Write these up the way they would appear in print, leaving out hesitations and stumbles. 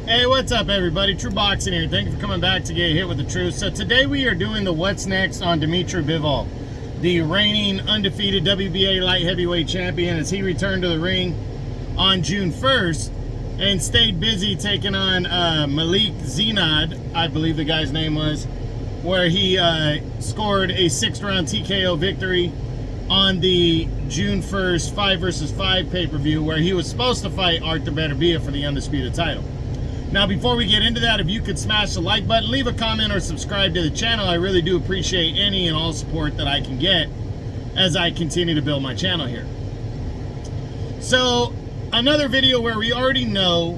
Hey, what's up everybody? True Boxing here. Thank you for coming back to get hit with the truth. So today we are doing the what's next on Dmitry Bivol, the reigning undefeated WBA light heavyweight champion, as he returned to the ring on June 1st and stayed busy taking on Malik Zinad, I believe the guy's name was, where he scored a 6th round TKO victory on the June 1st 5 vs 5 pay-per-view, where he was supposed to fight Artur Beterbiev for the undisputed title. Now, before we get into that, if you could smash the like button, leave a comment, or subscribe to the channel, I really do appreciate any and all support that I can get as I continue to build my channel here. So, another video where we already know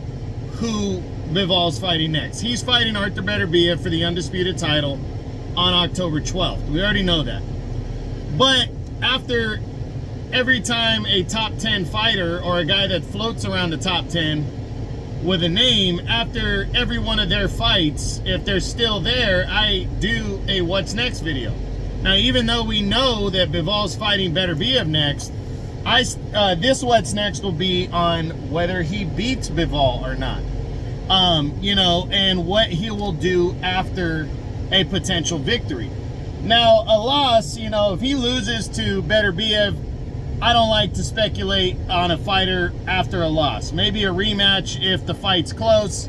who Bivol's fighting next. He's fighting Artur Beterbiev for the undisputed title on October 12th. We already know that. But after every time a top 10 fighter, or a guy that floats around the top 10 with a name, after every one of their fights, if they're still there, I do a what's next video. Now, even though we know that Bivol's fighting Beterbiev next, this what's next will be on whether he beats Bivol or not. You know, and what he will do after a potential victory. Now, a loss, you know, if he loses to Beterbiev, I don't like to speculate on a fighter after a loss. Maybe a rematch if the fight's close,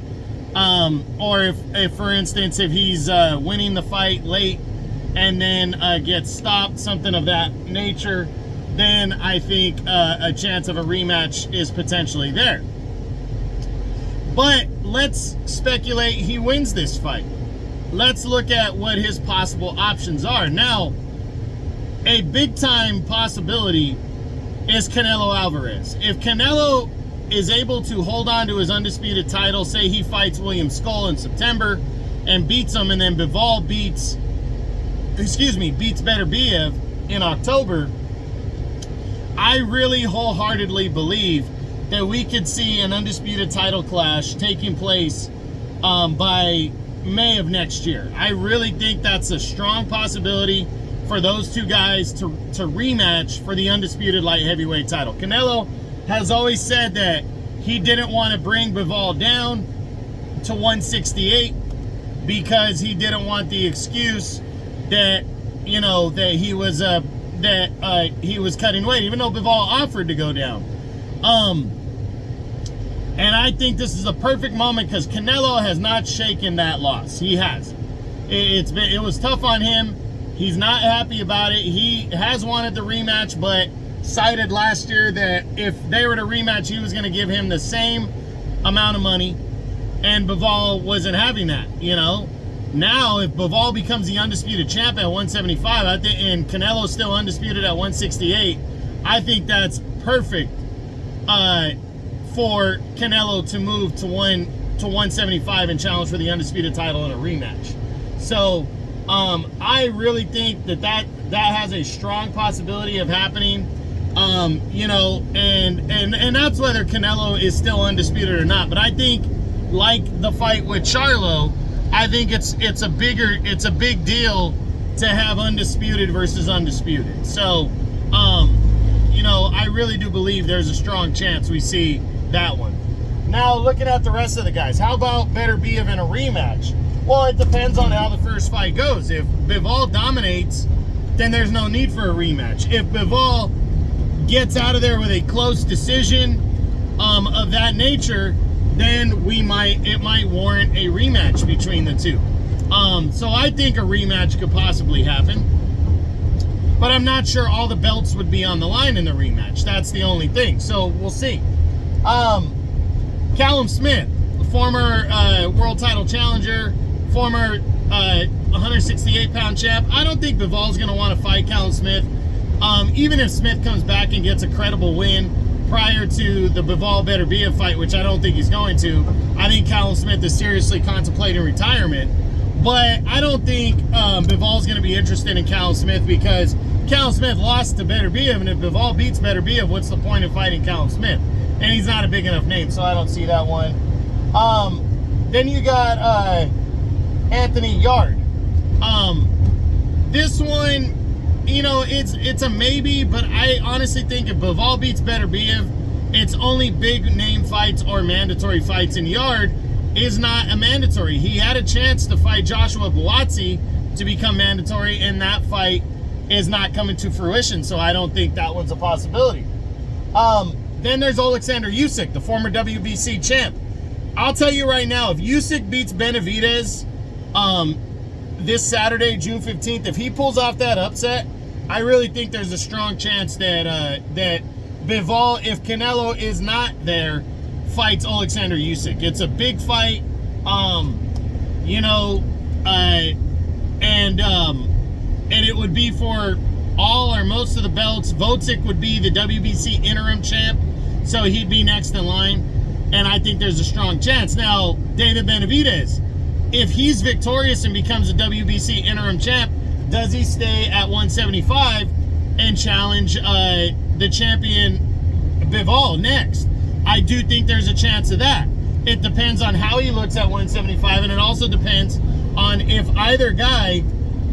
or if for instance, if he's winning the fight late and then gets stopped, something of that nature, then I think a chance of a rematch is potentially there. But let's speculate he wins this fight. Let's look at what his possible options are. Now, a big-time possibility is Canelo Alvarez. If Canelo is able to hold on to his undisputed title, say he fights William Skull in September and beats him, and then Bivol beats Beterbiev in October, I really wholeheartedly believe that we could see an undisputed title clash taking place by May of next year. I really think that's a strong possibility for those two guys to rematch for the undisputed light heavyweight title. Canelo has always said that he didn't want to bring Bivol down to 168 because he didn't want the excuse that, you know, that he was cutting weight, even though Bivol offered to go down. And I think this is a perfect moment because Canelo has not shaken that loss. He has. It was tough on him. He's not happy about it. He has wanted the rematch, but cited last year that if they were to rematch, he was going to give him the same amount of money, and Bivol wasn't having that, you know. Now, if Bivol becomes the undisputed champ at 175, I think, and Canelo's still undisputed at 168, I think that's perfect for Canelo to move to 175 and challenge for the undisputed title in a rematch. So I really think that has a strong possibility of happening. You know, and that's whether Canelo is still undisputed or not. But I think, like the fight with Charlo, I think it's a big deal to have undisputed versus undisputed. So you know, I really do believe there's a strong chance we see that one. Now, looking at the rest of the guys, how about Beterbiev in a rematch? Well, it depends on how the first fight goes. If Bivol dominates, then there's no need for a rematch. If Bivol gets out of there with a close decision of that nature, then it might warrant a rematch between the two. So I think a rematch could possibly happen, but I'm not sure all the belts would be on the line in the rematch. That's the only thing. So we'll see. Callum Smith, the former world title challenger, former 168-pound champ. I don't think Bivol's going to want to fight Callum Smith. Even if Smith comes back and gets a credible win prior to the Bivol-Beterbiev fight, which I don't think he's going to, I think Callum Smith is seriously contemplating retirement. But I don't think Bivol's going to be interested in Callum Smith, because Callum Smith lost to Beterbiev, and if Bivol beats Beterbiev, what's the point of fighting Callum Smith? And he's not a big enough name, so I don't see that one. Then you got Anthony Yard. This one, you know, it's a maybe, but I honestly think if Bivol beats Beterbiev, it's only big name fights or mandatory fights in Yard is not a mandatory. He had a chance to fight Joshua Buatsi to become mandatory, and that fight is not coming to fruition, so I don't think that one's a possibility. Then there's Alexander Usyk, the former WBC champ. I'll tell you right now, if Usyk beats Benavidez this Saturday, June 15th, if he pulls off that upset, I really think there's a strong chance that that Bivol, if Canelo is not there, fights Alexander Usyk. It's a big fight, you know, and it would be for all or most of the belts. Vucek would be the WBC interim champ, so he'd be next in line, and I think there's a strong chance. Now, David Benavidez, if he's victorious and becomes a WBC interim champ, does he stay at 175 and challenge the champion Bivol next? I do think there's a chance of that. It depends on how he looks at 175, and it also depends on if either guy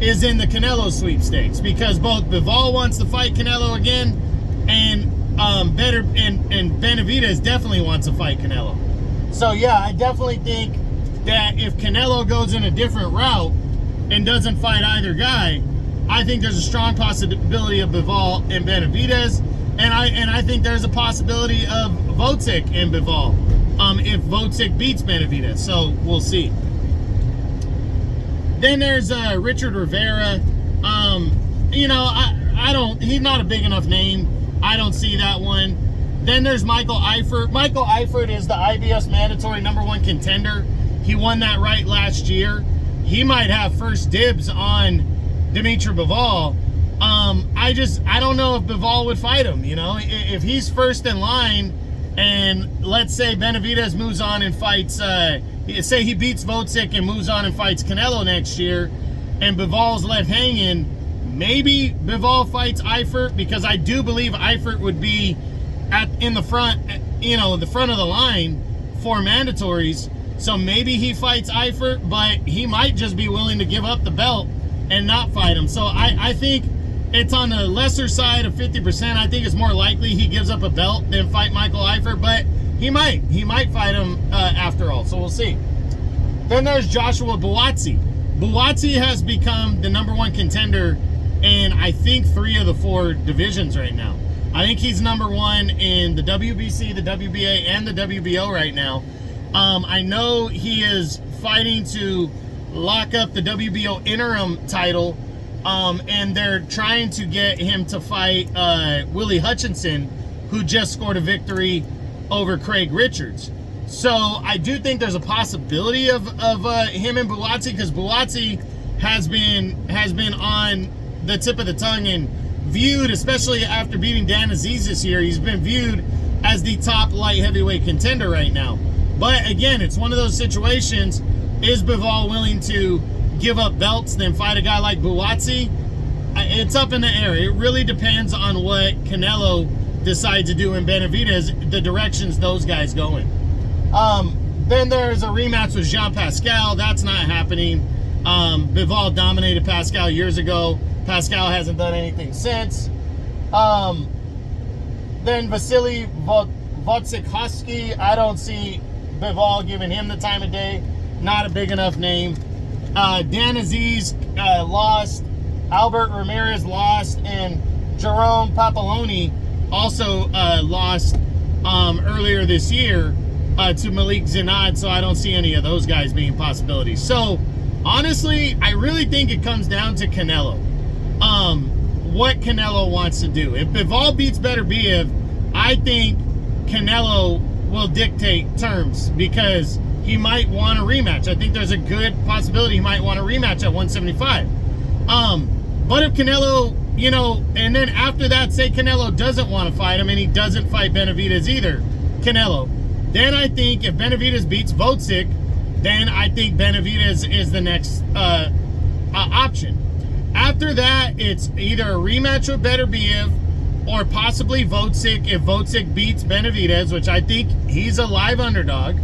is in the Canelo sweepstakes, because both Bivol wants to fight Canelo again, and Benavidez definitely wants to fight Canelo. So yeah, I definitely think that if Canelo goes in a different route and doesn't fight either guy, I think there's a strong possibility of Bivol and Benavidez, and I think there's a possibility of Vucek and Bivol if Vucek beats Benavidez. So we'll see. Then there's Richard Rivera. You know, I don't. He's not a big enough name. I don't see that one. Then there's Michael Eifert. Michael Eifert is the IBS mandatory #1 contender. He won that right last year. He might have first dibs on Dmitry Bivol. I don't know if Bivol would fight him. You know, if he's first in line, and let's say Benavidez moves on and fights, say he beats Vucek and moves on and fights Canelo next year, and Bivol's left hanging, maybe Bivol fights Eifert, because I do believe Eifert would be in the front, you know, the front of the line for mandatories. So maybe he fights Eifert, but he might just be willing to give up the belt and not fight him. So I think it's on the lesser side of 50%. I think it's more likely he gives up a belt than fight Michael Eifert, but he might fight him after all. So we'll see. Then there's Joshua Buatsi. Buatsi has become the #1 contender in, I think, 3 of the 4 divisions right now. I think he's #1 in the WBC, the WBA, and the WBO right now. I know he is fighting to lock up the WBO interim title, and they're trying to get him to fight Willie Hutchinson, who just scored a victory over Craig Richards. So I do think there's a possibility of him and Buatsi, because Buatsi has been on the tip of the tongue and viewed, especially after beating Dan Aziz this year, he's been viewed as the top light heavyweight contender right now. But again, it's one of those situations. Is Bivol willing to give up belts then fight a guy like Buatsi? It's up in the air. It really depends on what Canelo decides to do in Benavidez, the directions those guys go in. Then there's a rematch with Jean Pascal. That's not happening. Bivol dominated Pascal years ago. Pascal hasn't done anything since. Then Vasily Wojciechowski. I don't see Bivol giving him the time of day. Not a big enough name. Dan Aziz lost. Albert Ramirez lost. And Jerome Papaloni also lost earlier this year to Malik Zinad. So I don't see any of those guys being possibilities. So honestly, I really think it comes down to Canelo. What Canelo wants to do. If Bivol beats Beterbiev, I think Canelo will dictate terms, because he might want a rematch. I think there's a good possibility he might want a rematch at 175. But if Canelo, you know, and then after that, say Canelo doesn't want to fight him and he doesn't fight Benavidez either, Canelo, then I think if Benavidez beats Vucek, then I think Benavidez is the next option. After that, it's either a rematch with Beterbiev or possibly Vucek if Vucek beats Benavidez, which I think he's a live underdog.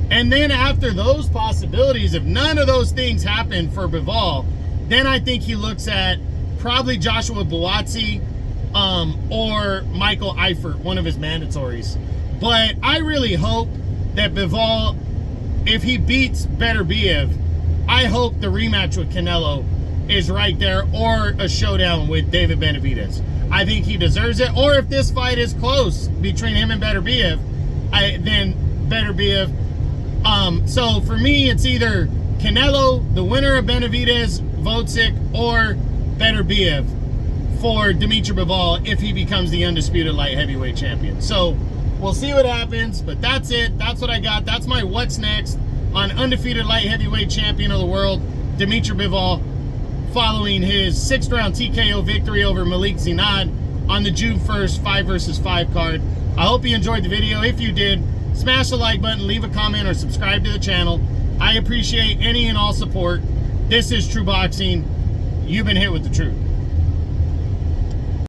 And then after those possibilities, if none of those things happen for Bivol, then I think he looks at probably Joshua Buatsi or Michael Eifert, one of his mandatories. But I really hope that Bivol if he beats Beterbiev, I hope the rematch with Canelo is right there, or a showdown with David Benavidez. I think he deserves it. Or if this fight is close between him and Beterbiev, then Beterbiev. So for me, it's either Canelo, the winner of Benavidez, Vocic, or Beterbiev for Dmitry Bivol if he becomes the undisputed light heavyweight champion. So we'll see what happens, but that's it. That's what I got. That's my what's next on undefeated light heavyweight champion of the world, Dmitry Bivol, following his 6th round TKO victory over Malik Zinad on the June 1st 5 vs 5 card. I hope you enjoyed the video. If you did, smash the like button, leave a comment, or subscribe to the channel. I appreciate any and all support. This is True Boxing. You've been hit with the truth.